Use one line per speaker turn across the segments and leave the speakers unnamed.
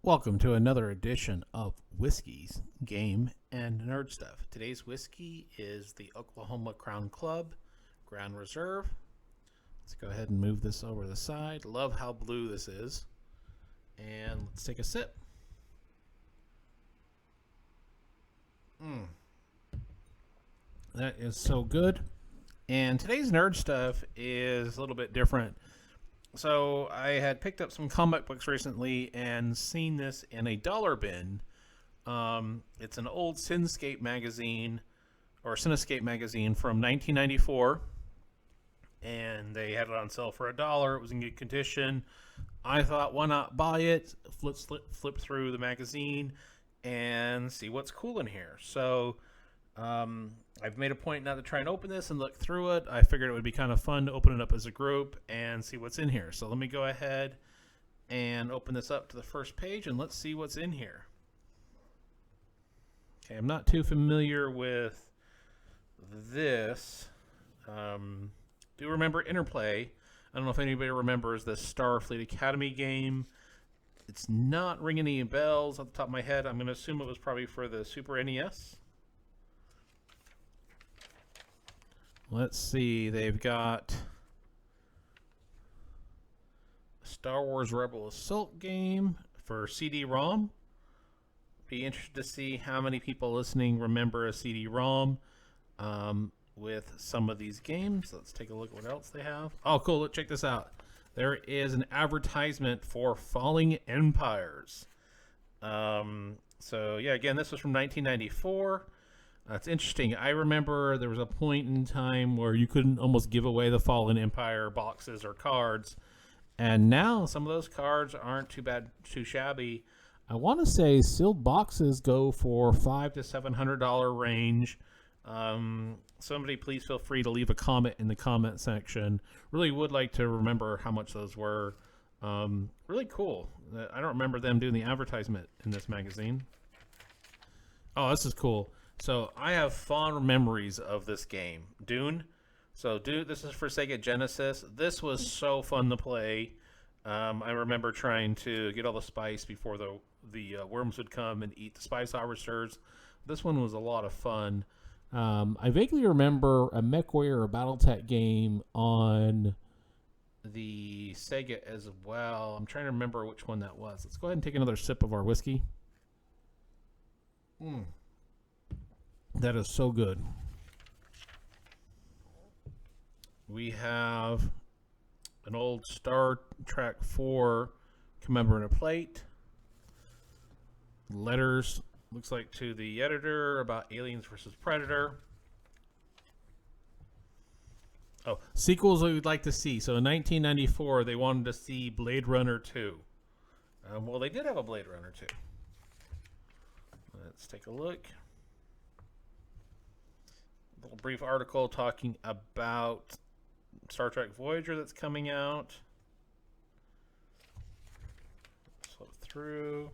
Welcome to another edition of Whiskey's Game and Nerd Stuff. Today's whiskey is the Oklahoma Crown Club Ground Reserve. Let's go ahead and move this over the side. Love how blue this is. And let's take a sip. That is so good. And today's Nerd Stuff is a little bit different. So I had picked up some comic books recently and seen this in a dollar bin. It's an old Cinescape magazine from 1994, and they had it on sale for $1. It was in good condition. I thought, why not buy it? Flip through the magazine and see what's cool in here. So I've made a point now to try and open this and look through it. I figured it would be kind of fun to open it up as a group and see what's in here. So let me go ahead and open this up to the first page and let's see what's in here. Okay, I'm not too familiar with this. Do remember Interplay. I don't know if anybody remembers the Starfleet Academy game. It's not ringing any bells off the top of my head. I'm going to assume it was probably for the Super NES. Let's see, they've got Star Wars Rebel Assault game for CD-ROM. Be interested to see how many people listening remember a CD-ROM with some of these games. Let's take a look at what else they have. Oh, cool, look, check this out. There is an advertisement for Falling Empires. So, yeah, again, this was from 1994. It's interesting. I remember there was a point in time where you couldn't almost give away the Fallen Empire boxes or cards. And now some of those cards aren't too shabby. I want to say sealed boxes go for $500 to $700 range. Somebody please feel free to leave a comment in the comment section. Really would like to remember how much those were. Really cool. I don't remember them doing the advertisement in this magazine. Oh, this is cool. So I have fond memories of this game, Dune. So Dune, this is for Sega Genesis. This was so fun to play. I remember trying to get all the spice before the worms would come and eat the spice harvesters. This one was a lot of fun. I vaguely remember a MechWarrior or BattleTech game on the Sega as well. I'm trying to remember which one that was. Let's go ahead and take another sip of our whiskey. That is so good. We have an old Star Trek 4 commemorative plate. Letters, looks like to the editor about Aliens versus Predator. Oh, sequels we'd like to see. So in 1994, they wanted to see Blade Runner 2. Well, they did have a Blade Runner 2. Let's take a look. A little brief article talking about Star Trek Voyager that's coming out. Flip through.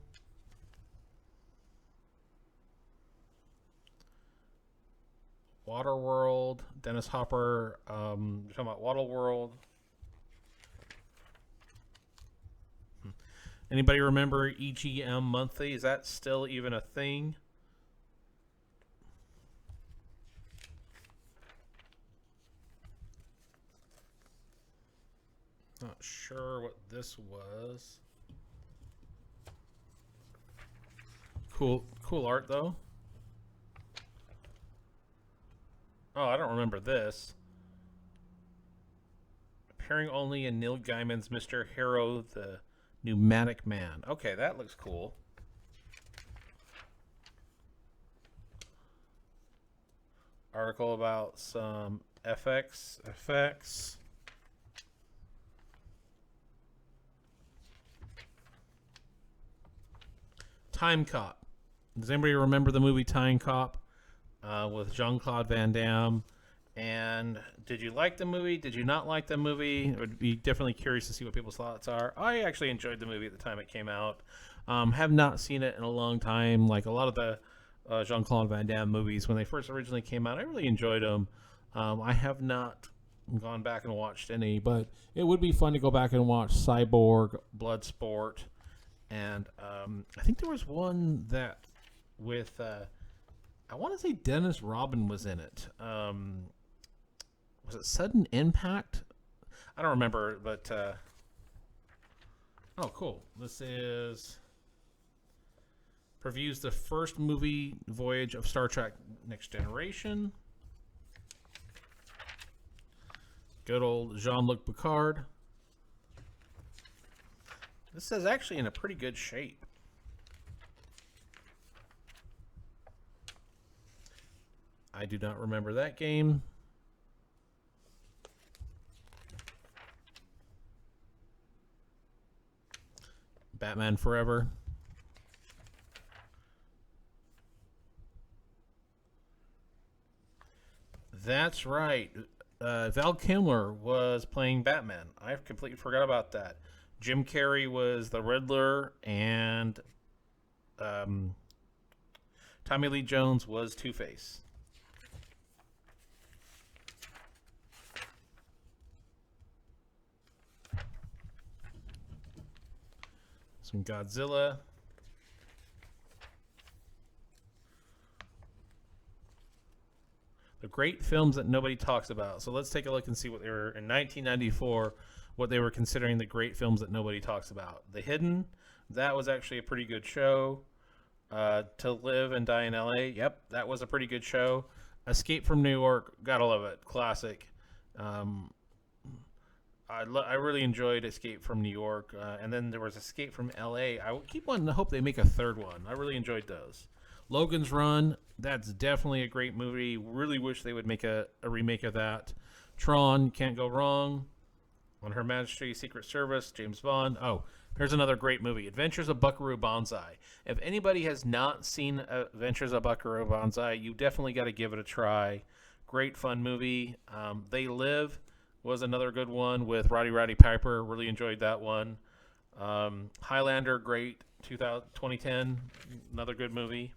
Waterworld, Dennis Hopper, talking about Waterworld. Anybody remember EGM Monthly? Is that still even a thing? Not sure what this was. Cool art though. Oh, I don't remember this. Appearing only in Neil Gaiman's Mr. Hero, the Pneumatic Man. Okay, that looks cool. Article about some FX effects. Time Cop. Does anybody remember the movie Time Cop with Jean-Claude Van Damme? And did you like the movie? Did you not like the movie? I would be definitely curious to see what people's thoughts are. I actually enjoyed the movie at the time it came out. Have not seen it in a long time. Like a lot of the Jean-Claude Van Damme movies, when they first originally came out, I really enjoyed them. I have not gone back and watched any, but it would be fun to go back and watch Cyborg, Bloodsport, And I think there was one that with I want to say Dennis Robin was in it. Was it Sudden Impact? I don't remember, but oh, cool. This is previews the first movie voyage of Star Trek Next Generation. Good old Jean-Luc Picard. This is actually in a pretty good shape. I do not remember that game. Batman Forever. That's right. Val Kilmer was playing Batman. I completely forgot about that. Jim Carrey was the Riddler, and Tommy Lee Jones was Two-Face. Some Godzilla. The great films that nobody talks about. So let's take a look and see what they were in 1994, what they were considering the great films that nobody talks about. The Hidden, that was actually a pretty good show. To Live and Die in LA, yep, that was a pretty good show. Escape from New York, gotta love it, classic. I really enjoyed Escape from New York, and then there was Escape from LA. I keep wanting to hope they make a third one. I really enjoyed those. Logan's Run, that's definitely a great movie. Really wish they would make a remake of that. Tron, Can't Go Wrong. On Her Majesty's Secret Service, James Bond. Oh, here's another great movie, Adventures of Buckaroo Banzai. If anybody has not seen Adventures of Buckaroo Banzai, you definitely got to give it a try. Great fun movie. They Live was another good one with Roddy Piper. Really enjoyed that one. Highlander, great. 2010, another good movie.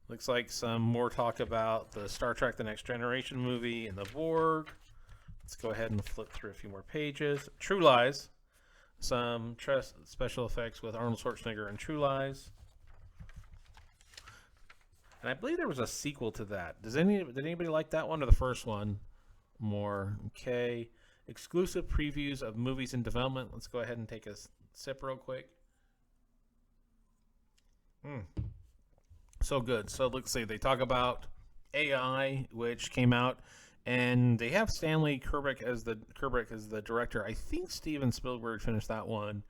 Looks like some more talk about the Star Trek The Next Generation movie and the Borg. Let's go ahead and flip through a few more pages. True Lies. Some special effects with Arnold Schwarzenegger and True Lies. And I believe there was a sequel to that. Did anybody like that one or the first one more? Okay. Exclusive previews of movies in development. Let's go ahead and take a sip real quick. So good. So let's see. They talk about AI, which came out, and they have Stanley Kubrick as the director. I think Steven Spielberg finished that one.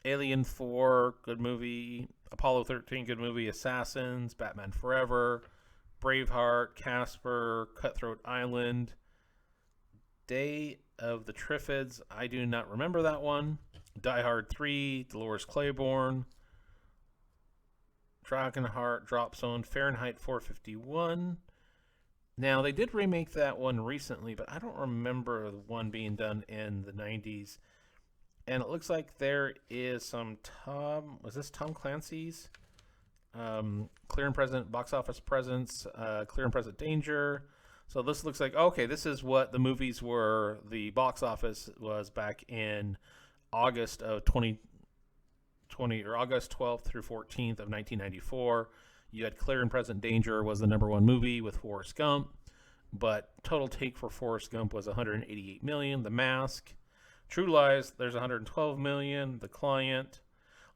Alien 4, good movie. Apollo 13, good movie. Assassins, Batman Forever, Braveheart, Casper, Cutthroat Island, Day of the Triffids. I do not remember that one. Die Hard 3, Dolores Claiborne, Dragonheart, Drop Zone, Fahrenheit 451. Now, they did remake that one recently, but I don't remember the one being done in the 90s. And it looks like there is some was this Tom Clancy's? Clear and Present Box Office Presence, Clear and Present Danger. So this looks like, okay, this is what the movies were, the box office was back in August of 2020, or August 12th through 14th of 1994. You had Clear and Present Danger was the #1 movie with Forrest Gump, but total take for Forrest Gump was 188 million. The Mask, True Lies, there's 112 million. The Client,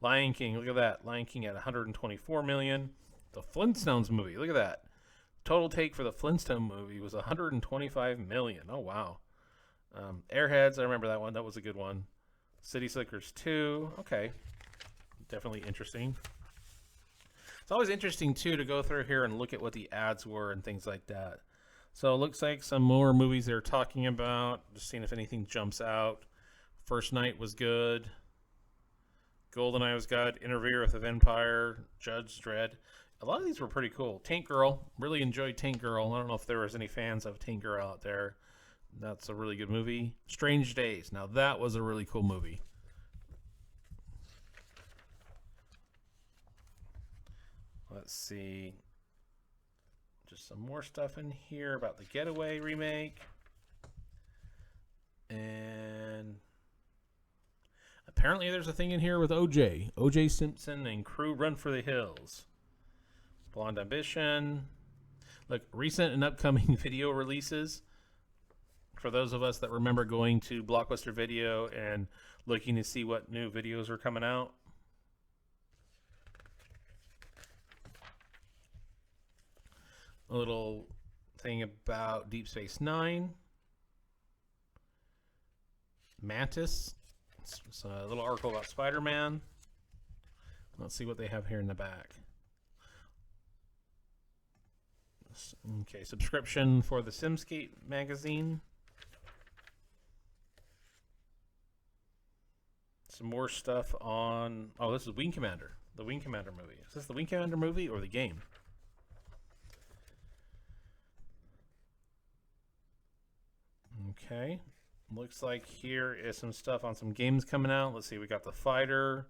Lion King, look at that, Lion King at 124 million. The Flintstones movie, look at that. Total take for the Flintstone movie was 125 million. Oh wow. Airheads, I remember that one. That was a good one. City Slickers 2. Okay. Definitely interesting. It's always interesting, too, to go through here and look at what the ads were and things like that. So it looks like some more movies they're talking about. Just seeing if anything jumps out. First Night was good. GoldenEye was good. Interview with the Vampire. Judge Dredd. A lot of these were pretty cool. Tank Girl. Really enjoyed Tank Girl. I don't know if there was any fans of Tank Girl out there. That's a really good movie. Strange Days. Now that was a really cool movie. Let's see. Just some more stuff in here about the Getaway remake. And apparently there's a thing in here with OJ Simpson and Crew Run for the Hills. Blonde Ambition. Look, recent and upcoming video releases. For those of us that remember going to Blockbuster Video and looking to see what new videos are coming out. A little thing about Deep Space Nine. Mantis. It's a little article about Spider-Man. Let's see what they have here in the back. Okay, subscription for the Cinescape Magazine. Some more stuff on... Oh, this is Wing Commander. The Wing Commander movie. Is this the Wing Commander movie or the game? Okay. Looks like here is some stuff on some games coming out. Let's see. We got The Fighter,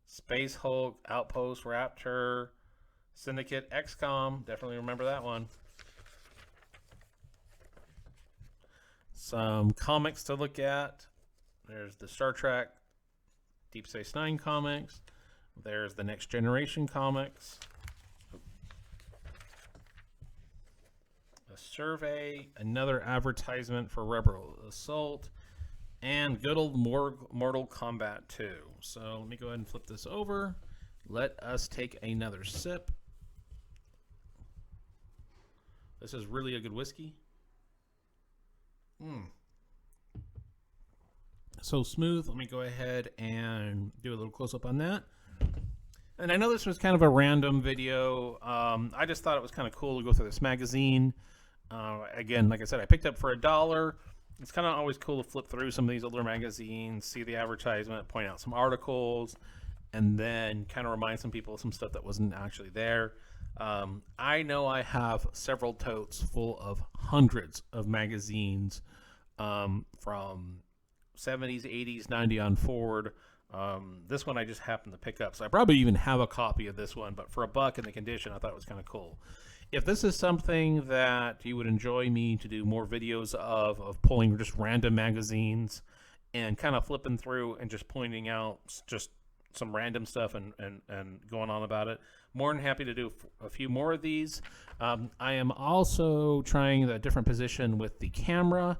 Space Hulk, Outpost, Raptor, Syndicate, XCOM. Definitely remember that one. Some comics to look at. There's the Star Trek Deep Space Nine comics. There's the Next Generation comics. A survey, another advertisement for Rebel Assault, and good old Mortal Kombat 2. So let me go ahead and flip this over. Let us take another sip. This is really a good whiskey. So smooth. Let me go ahead and do a little close-up on that. And I know this was kind of a random video. I just thought it was kind of cool to go through this magazine. Again, like I said, I picked up for $1. It's kind of always cool to flip through some of these older magazines, see the advertisement, point out some articles, and then kind of remind some people of some stuff that wasn't actually there. I know I have several totes full of hundreds of magazines from 70s, 80s, 90 on forward. This one I just happened to pick up, so I probably even have a copy of this one, but for $1 in the condition, I thought it was kind of cool. If this is something that you would enjoy me to do more videos of pulling just random magazines and kind of flipping through and just pointing out just some random stuff and going on about it, more than happy to do a few more of these. I am also trying a different position with the camera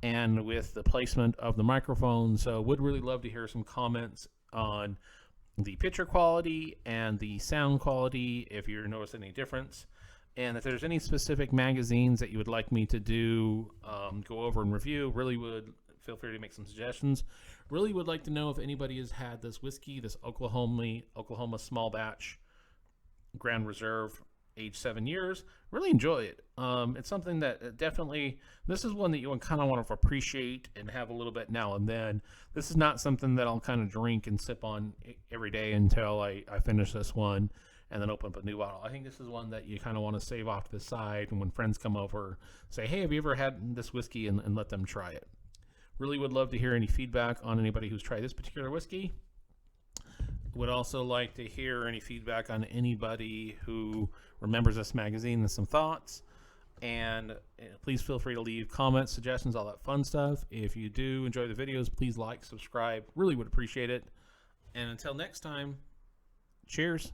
and with the placement of the microphone, so would really love to hear some comments on the picture quality and the sound quality, if you're noticing any difference. And if there's any specific magazines that you would like me to do, go over and review, really would feel free to make some suggestions. Really would like to know if anybody has had this whiskey, this Oklahoma small batch Grand Reserve, age 7 years. Really enjoy it. It's something that definitely, this is one that you kind of want to appreciate and have a little bit now and then. This is not something that I'll kind of drink and sip on every day until I finish this one and then open up a new bottle. I think this is one that you kind of want to save off to the side, and when friends come over, say, hey, have you ever had this whiskey, and let them try it. Really would love to hear any feedback on anybody who's tried this particular whiskey. Would also like to hear any feedback on anybody who remembers this magazine and some thoughts. And please feel free to leave comments, suggestions, all that fun stuff. If you do enjoy the videos, please like, subscribe. Really would appreciate it. And until next time, cheers.